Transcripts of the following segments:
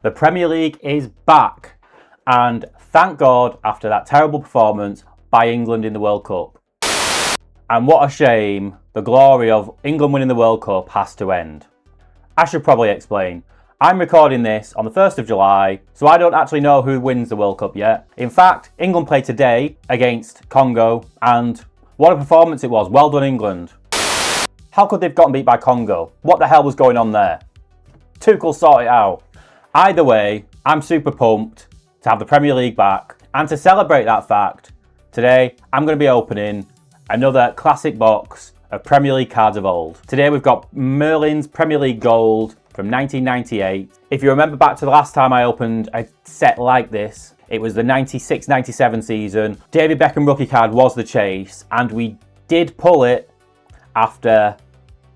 The Premier League is back, and thank God after that terrible performance by England in the World Cup. And what a shame the glory of England winning the World Cup has to end. I should probably explain. I'm recording this on the 1st of July, so I don't actually know who wins the World Cup yet. In fact, England played today against Congo, and what a performance it was. Well done, England. How could they have gotten beat by Congo? What the hell was going on there? Tuchel sort it out. Either way, I'm super pumped to have the Premier League back, and to celebrate that fact, today I'm going to be opening another classic box of Premier League cards of old. Today we've got Merlin's Premier League Gold from 1998. If you remember back to the last time I opened a set like this, it was the 96-97 season. David Beckham rookie card was the chase, and we did pull it after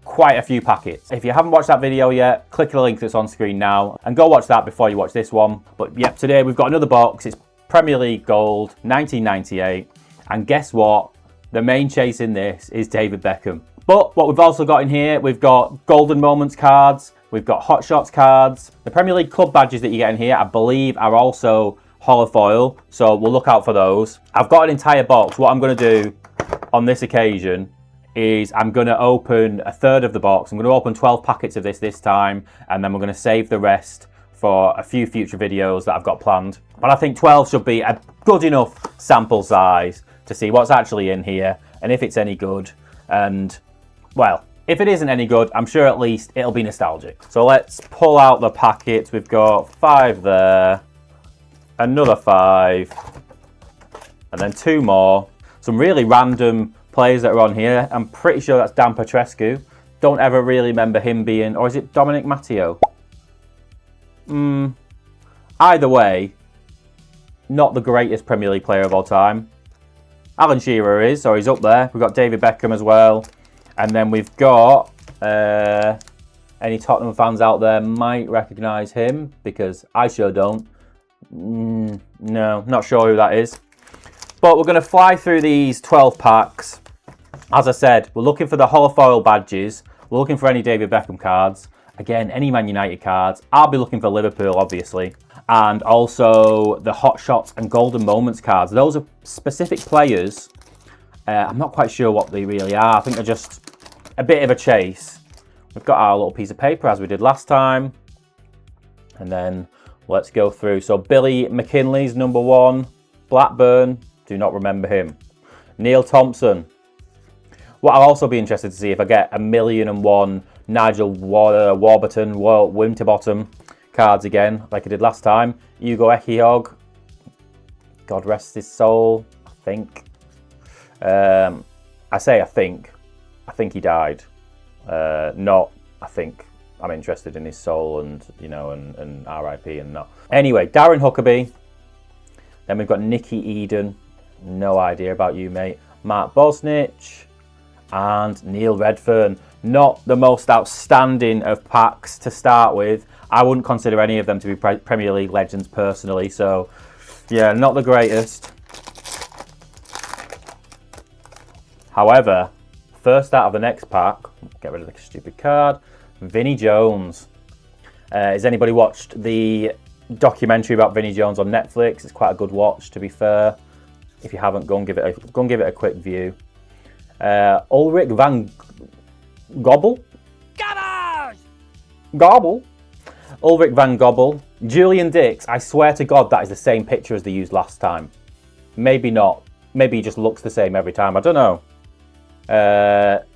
quite a few packets. If you haven't watched that video yet, click the link that's on screen now and go watch that before you watch this one. But yep, today we've got another box. It's Premier League Gold 1998, and guess what? The main chase in this is David Beckham. But what we've also got in here, we've got Golden Moments cards, we've got Hot Shots cards. The Premier League club badges that you get in here, I believe, are also holofoil, so we'll look out for those. I've got an entire box. What I'm going to do on this occasion is I'm going to open a third of the box. I'm going to open 12 packets of this time, and then we're going to save the rest for a few future videos that I've got planned. But I think 12 should be a good enough sample size to see what's actually in here and if it's any good. And, well, if it isn't any good, I'm sure at least it'll be nostalgic. So let's pull out the packets. We've got 5 there, another 5, and then 2 more. Some really random players that are on here. I'm pretty sure that's Dan Petrescu. Don't ever really remember him being, or is it Dominic Matteo? Either way, not the greatest Premier League player of all time. Alan Shearer is, or he's up there. We've got David Beckham as well. And then we've got, any Tottenham fans out there might recognise him, because I sure don't. No, not sure who that is. But we're going to fly through these 12 packs. As I said, we're looking for the holofoil badges. We're looking for any David Beckham cards. Again, any Man United cards. I'll be looking for Liverpool, obviously. And also the Hot Shots and Golden Moments cards. Those are specific players. I'm not quite sure what they really are. I think they're just a bit of a chase. We've got our little piece of paper as we did last time. And then let's go through. So Billy McKinley's number 1. Blackburn. Do not remember him. Neil Thompson. What I'll also be interested to see if I get 1,000,001 Nigel Warburton, Winterbottom cards again, like I did last time. Hugo Ekiog. God rest his soul, I think. I say I think. I think he died. Not, I think. I'm interested in his soul and, you know, and RIP and not. Anyway, Darren Huckabee. Then we've got Nicky Eden. No idea about you, mate. Mark Bosnich and Neil Redfern. Not the most outstanding of packs to start with. I wouldn't consider any of them to be Premier League legends personally. So, yeah, not the greatest. However, first out of the next pack, get rid of the stupid card, Vinnie Jones. Has anybody watched the documentary about Vinnie Jones on Netflix? It's quite a good watch, to be fair. If you haven't, go and give it a quick view. Ulrich van Gobel. Gobble. Ulrich van Gobel. Julian Dix. I swear to God that is the same picture as they used last time. Maybe not. Maybe he just looks the same every time. I don't know.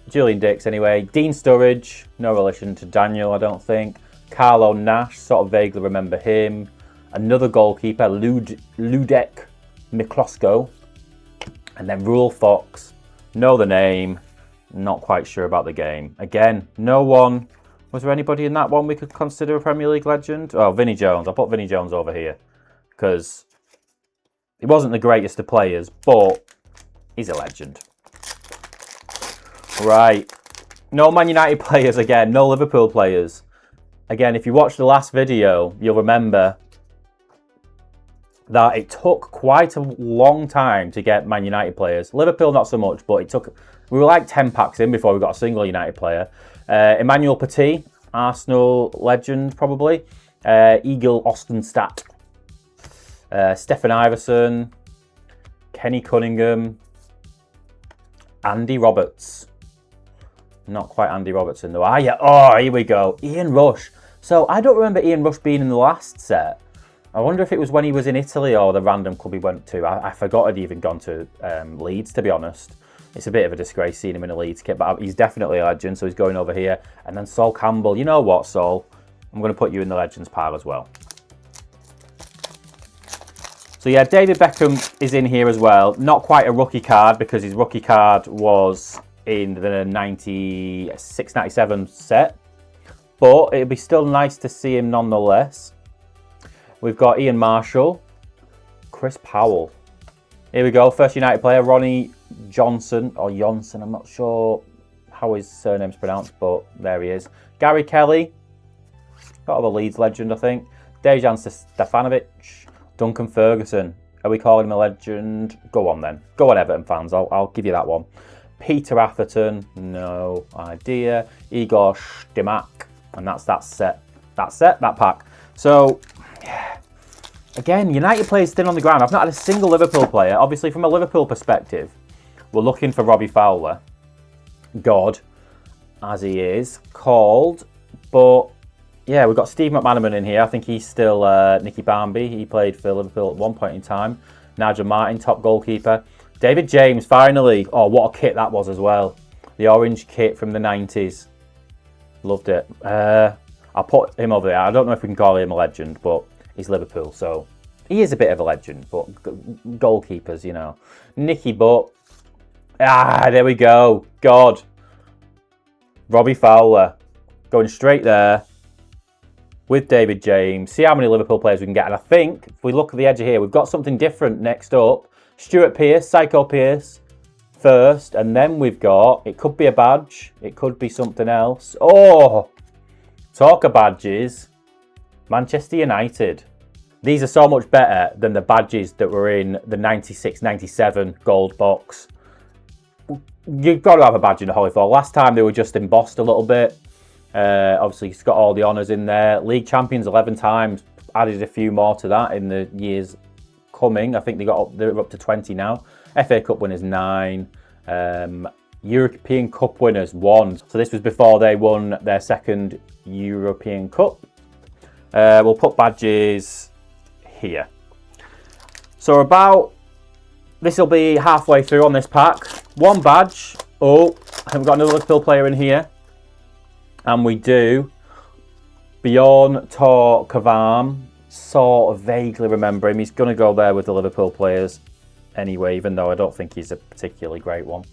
Julian Dix anyway. Dean Sturridge. No relation to Daniel, I don't think. Carlo Nash. Sort of vaguely remember him. Another goalkeeper. Ludek Miklosko. And then Rule Fox. Know the name. Not quite sure about the game. Again, no one. Was there anybody in that one we could consider a Premier League legend? Oh, Vinnie Jones. I'll put Vinnie Jones over here. Because he wasn't the greatest of players, but he's a legend. Right. No Man United players again. No Liverpool players. Again, if you watched the last video, you'll remember that it took quite a long time to get Man United players. Liverpool, not so much, but it took. We were like 10 packs in before we got a single United player. Emmanuel Petit, Arsenal legend, probably. Eagle Ostenstadt, Stefan Iverson, Kenny Cunningham, Andy Roberts. Not quite Andy Robertson though. Yeah. Oh, here we go. Ian Rush. So I don't remember Ian Rush being in the last set. I wonder if it was when he was in Italy or the random club he went to. I forgot he'd even gone to Leeds, to be honest. It's a bit of a disgrace seeing him in a Leeds kit, but he's definitely a legend, so he's going over here. And then Sol Campbell. You know what, Sol? I'm going to put you in the Legends pile as well. So yeah, David Beckham is in here as well. Not quite a rookie card because his rookie card was in the 96-97 set. But it'd be still nice to see him nonetheless. We've got Ian Marshall, Chris Powell. Here we go, first United player, Ronnie Johnson, or Johnson, I'm not sure how his surname's pronounced, but there he is. Gary Kelly, got a Leeds legend, I think. Dejan Stefanovic, Duncan Ferguson. Are we calling him a legend? Go on then. Go on, Everton fans, I'll give you that one. Peter Atherton, no idea. Igor Stimac, and that's that pack. So, yeah. Again, United players thin on the ground. I've not had a single Liverpool player. Obviously, from a Liverpool perspective, we're looking for Robbie Fowler. God, as he is called. But, yeah, we've got Steve McManaman in here. I think he's still Nicky Barmby. He played for Liverpool at one point in time. Nigel Martin, top goalkeeper. David James, finally. Oh, what a kit that was as well. The orange kit from the 90s. Loved it. I'll put him over there. I don't know if we can call him a legend, but he's Liverpool, so he is a bit of a legend. But goalkeepers, you know. Nicky Butt. There we go. God. Robbie Fowler. Going straight there with David James. See how many Liverpool players we can get. And I think, if we look at the edge of here, we've got something different next up. Stuart Pearce, Psycho Pearce first. And then we've got, it could be a badge. It could be something else. Oh, talk of badges. Manchester United. These are so much better than the badges that were in the 96-97 gold box. You've got to have a badge in the Holy Four. Last time they were just embossed a little bit. Obviously, it's got all the honours in there. League champions 11 times. Added a few more to that in the years coming. I think they're up to 20 now. FA Cup winners 9. European Cup winners 1. So this was before they won their second European Cup. We'll put badges here. So this will be halfway through on this pack. One badge. Oh, I think we've got another Liverpool player in here. And we do. Bjorn Tor Kavam. Sort of vaguely remember him. He's going to go there with the Liverpool players anyway, even though I don't think he's a particularly great one.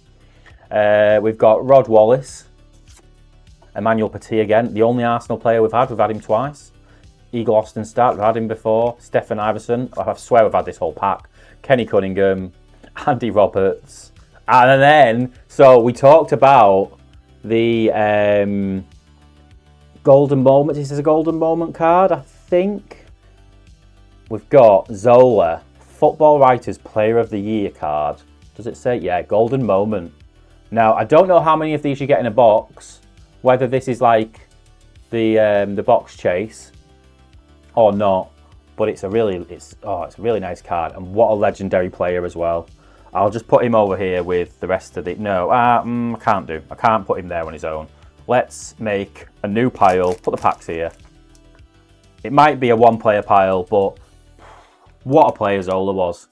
We've got Rod Wallace. Emmanuel Petit again. The only Arsenal player we've had him twice. Eagle Ostenstadt, we've had him before. Stefan Iverson, I swear we've had this whole pack. Kenny Cunningham, Andy Roberts. And then, so we talked about the Golden Moment. This is a Golden Moment card, I think. We've got Zola, Football Writers Player of the Year card. Does it say? Yeah, Golden Moment. Now, I don't know how many of these you get in a box, whether this is like the box chase or not, but it's a really nice card, and what a legendary player as well. I'll just put him over here with the rest of the... No, I can't put him there on his own. Let's make a new pile, put the packs here. It might be a one-player pile, but what a player Zola was.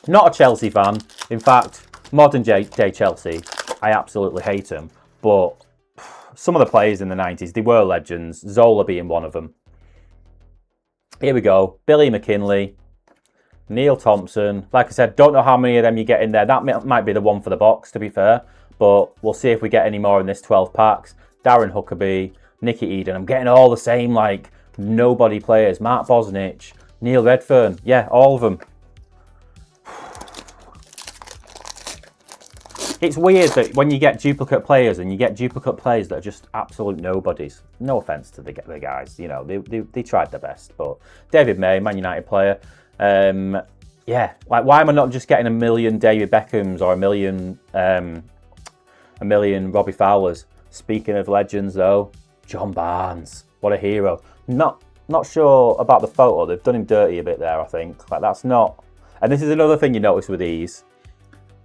Not a Chelsea fan. In fact, modern day Chelsea, I absolutely hate them. But some of the players in the 90s, they were legends, Zola being one of them. Here we go. Billy McKinley, Neil Thompson. Like I said, don't know how many of them you get in there. That might be the one for the box, to be fair. But we'll see if we get any more in this 12 packs. Darren Huckabee, Nicky Eden. I'm getting all the same, like, nobody players. Mark Bosnich, Neil Redfern. Yeah, all of them. It's weird that when you get duplicate players and you get duplicate players that are just absolute nobodies. No offence to the guys, you know, they tried their best. But David May, Man United player. Yeah, like why am I not just getting a million David Beckhams or a million Robbie Fowlers? Speaking of legends though, John Barnes, what a hero. Not not sure about the photo. They've done him dirty a bit there, I think. Like, that's not... And this is another thing you notice with these.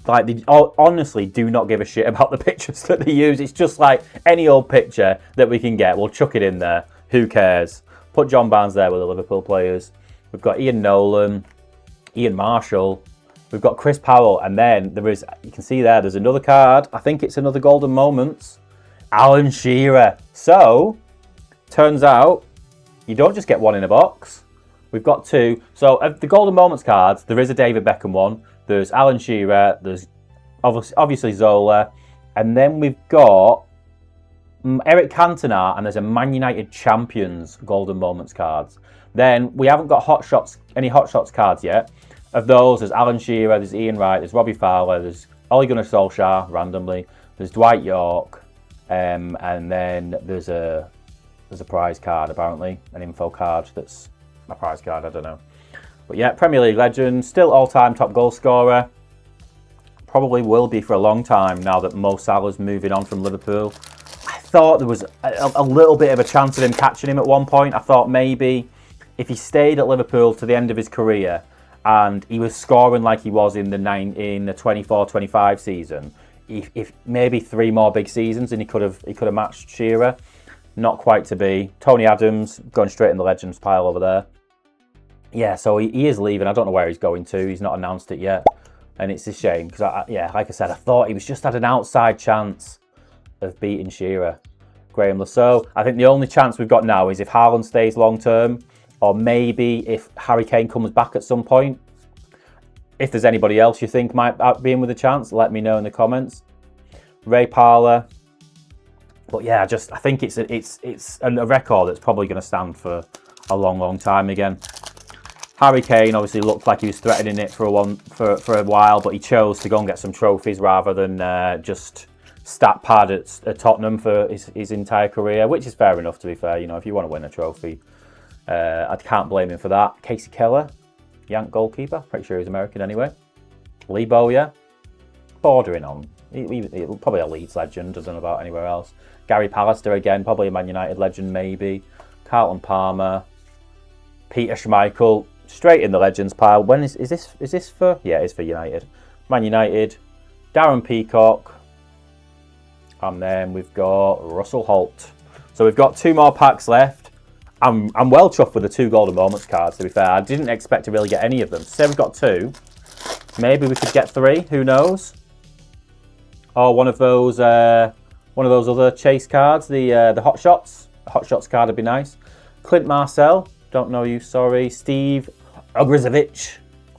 Like, they honestly do not give a shit about the pictures that they use. It's just like any old picture that we can get, we'll chuck it in there. Who cares? Put John Barnes there with the Liverpool players. We've got Ian Nolan, Ian Marshall. We've got Chris Powell. And then there is, you can see there's another card. I think it's another Golden Moments. Alan Shearer. So, turns out, you don't just get one in a box. We've got two. So, of the Golden Moments cards, there is a David Beckham one. There's Alan Shearer, there's obviously Zola, and then we've got Eric Cantona, and there's a Man United Champions Golden Moments cards. Then we haven't got any Hot Shots cards yet. Of those, there's Alan Shearer, there's Ian Wright, there's Robbie Fowler, there's Ole Gunnar Solskjaer, randomly, there's Dwight York, and then there's a prize card, apparently, an info card that's a prize card, I don't know. But yeah, Premier League legend, still all-time top goal scorer. Probably will be for a long time now that Mo Salah's moving on from Liverpool. I thought there was a little bit of a chance of him catching him at one point. I thought maybe if he stayed at Liverpool to the end of his career and he was scoring like he was in the 24-25 season, if maybe 3 more big seasons and he could have matched Shearer. Not quite to be. Tony Adams going straight in the legends pile over there. Yeah, so he is leaving. I don't know where he's going to. He's not announced it yet. And it's a shame because, like I said, I thought he was just had an outside chance of beating Shearer. Graham Lasso. I think the only chance we've got now is if Haaland stays long term, or maybe if Harry Kane comes back at some point. If there's anybody else you think might be in with a chance, let me know in the comments. Ray Parlour. But yeah, I think it's a record that's probably going to stand for a long, long time again. Harry Kane obviously looked like he was threatening it for a while, but he chose to go and get some trophies rather than just stat pad at Tottenham for his entire career, which is fair enough, to be fair. You know, if you want to win a trophy, I can't blame him for that. Casey Keller, Yank goalkeeper, pretty sure he's American anyway. Lee Bowyer, bordering on. He probably a Leeds legend, I don't know about anywhere else. Gary Pallister again, probably a Man United legend maybe. Carlton Palmer, Peter Schmeichel, straight in the legends pile. When is this for? Yeah, it's for United. Man United, Darren Peacock, and then we've got Russell Holt. So we've got 2 more packs left. I'm well chuffed with the 2 Golden Moments cards, to be fair. I didn't expect to really get any of them. Say we've got 2. Maybe we could get 3, who knows? Or one of those other chase cards, the Hot Shots. The Hot Shots card would be nice. Clint Marcel, don't know you, sorry. Steve Ogrizovic,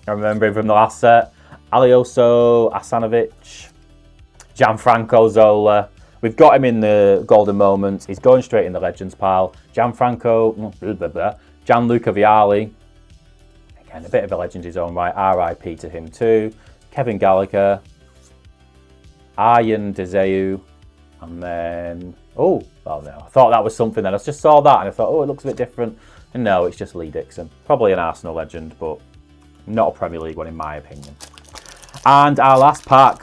I remember him from the last set. Alioso Asanovic, Gianfranco Zola. We've got him in the Golden Moments. He's going straight in the Legends pile. Gianluca Vialli, again, a bit of a legend in his own right. RIP to him too. Kevin Gallagher, Arjen Dezeu, and then... Oh no, I thought that was something then. I just saw that and I thought, it looks a bit different. And no, it's just Lee Dixon. Probably an Arsenal legend, but not a Premier League one in my opinion. And our last pack.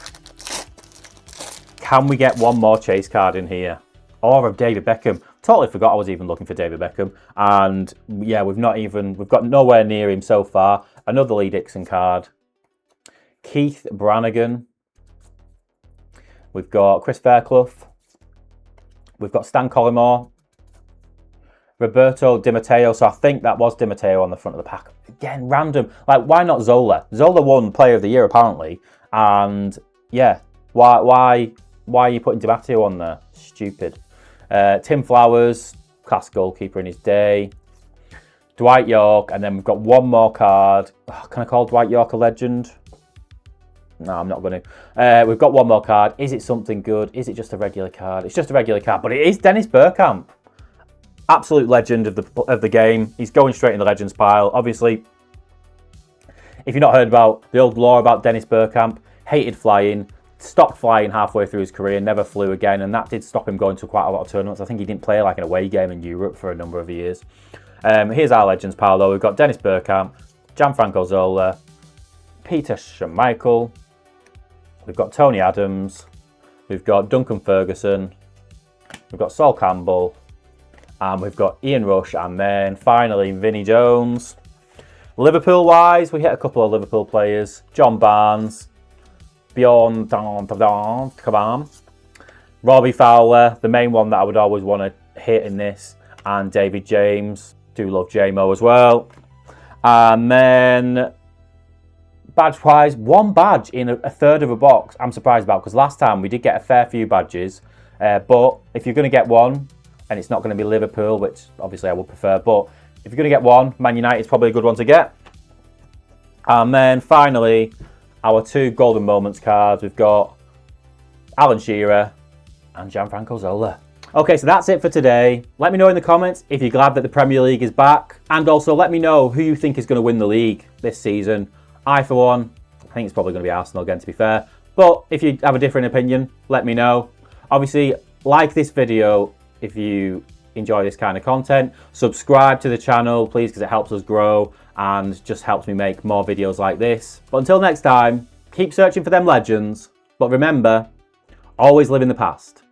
Can we get one more chase card in here? Or of David Beckham. Totally forgot I was even looking for David Beckham. And yeah, we've got nowhere near him so far. Another Lee Dixon card. Keith Brannigan. We've got Chris Fairclough. We've got Stan Collymore. Roberto Di Matteo. So I think that was Di Matteo on the front of the pack. Again, random. Like, why not Zola? Zola won Player of the Year, apparently. And yeah, why are you putting Di Matteo on there? Stupid. Tim Flowers, class goalkeeper in his day. Dwight York. And then we've got one more card. Oh, can I call Dwight York a legend? No, I'm not going to. We've got one more card. Is it something good? Is it just a regular card? It's just a regular card, but it is Dennis Bergkamp. Absolute legend of the game. He's going straight in the legends pile. Obviously, if you've not heard about the old lore about Dennis Bergkamp, hated flying, stopped flying halfway through his career, never flew again, and that did stop him going to quite a lot of tournaments. I think he didn't play like an away game in Europe for a number of years. Here's our legends pile though. We've got Dennis Bergkamp, Gianfranco Zola, Peter Schmeichel, we've got Tony Adams, we've got Duncan Ferguson, we've got Sol Campbell, And we've got Ian Rush, and then finally Vinnie Jones. Liverpool-wise, we hit a couple of Liverpool players. John Barnes, Bjorn Kabam, Robbie Fowler, the main one that I would always want to hit in this, and David James. Do love JMO as well. And then badge-wise, one badge in a third of a box I'm surprised about, because last time we did get a fair few badges. But if you're going to get one, and it's not going to be Liverpool, which obviously I would prefer, but if you're going to get one, Man United is probably a good one to get. And then finally, our 2 Golden Moments cards. We've got Alan Shearer and Gianfranco Zola. Okay, so that's it for today. Let me know in the comments if you're glad that the Premier League is back. And also let me know who you think is going to win the league this season. I, for one, I think it's probably going to be Arsenal again, to be fair. But if you have a different opinion, let me know. Obviously, like this video if you enjoy this kind of content. Subscribe to the channel, please, because it helps us grow and just helps me make more videos like this. But until next time, keep searching for them legends. But remember, always live in the past.